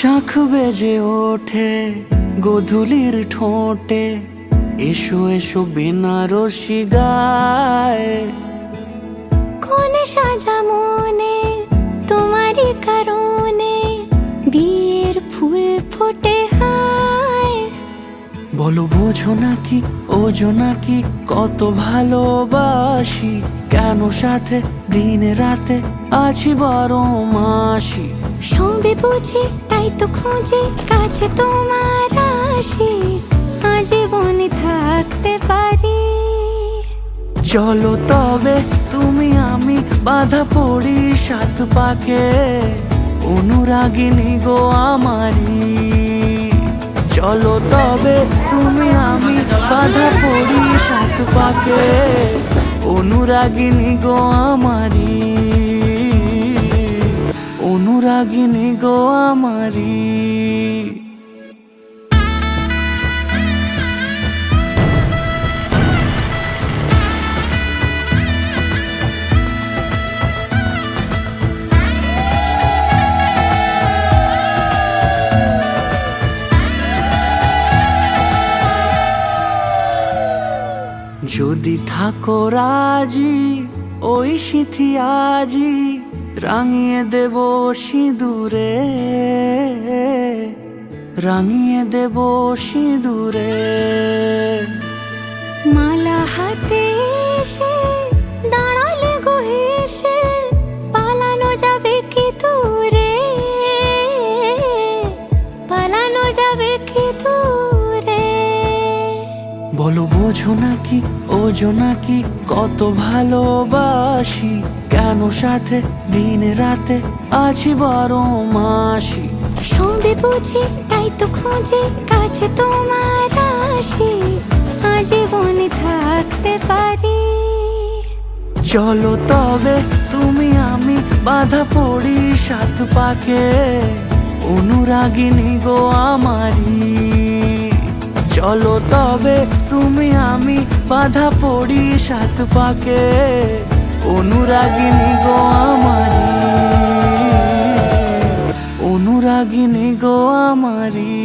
শাখ বেজে ওঠে গোধূলির ঠোঁটে, এসো এসো বেনারসি গায়। কোনে সাজা মনে তোমারই কারণে, বিয়ের ফুল ফোটে হায়। বলো বোঝো নাকি ওজো নাকি কত ভালোবাসি, কেন সাথে দিনে রাতে আছি 12 মাসি। সবে বুঝি তাই তো খুঁজে কাছে তোমার আসি, আজীবনে থাকতে পারি। চলো তবে তুমি আমি বাঁধা পড়ি 7 পাকে, অনুরাগিনী গো আমারি। চলো তবে তুমি আমি বাঁধা পড়ি 7 পাকে, অনুরাগিনী গো আমারি, অনুরাগিনী গো আমারি। যদি থাকো রাজি ওই সিঁথি আজি, রাঙিয়ে দেব সিঁদুরে, রাঙিয়ে দেব সিঁদুরে। মালা হাতে এসে দাঁড়ালে গো হেসে, পালানো যাবে কি দূরে, পালানো যাবে কি দূরে। বলো বোঝো নাকি ওজো নাকি কত ভালোবাসি, কেন সাথে দিনে রাতে আছি 12 মাসি। সবে বুঝি তাই তো খুঁজে কাছে তোমার আসি, আজীবনে থাকতে পারি। চলো তবে তুমি আমি বাঁধা পড়ি 7 পাকে, অনুরাগিনী গো আমারি। চলো তবে তুমি আমি বাঁধা পড়ি 7 পাকে, অনুরাগিনী গো আমারি, অনুরাগিনী গো আমারি।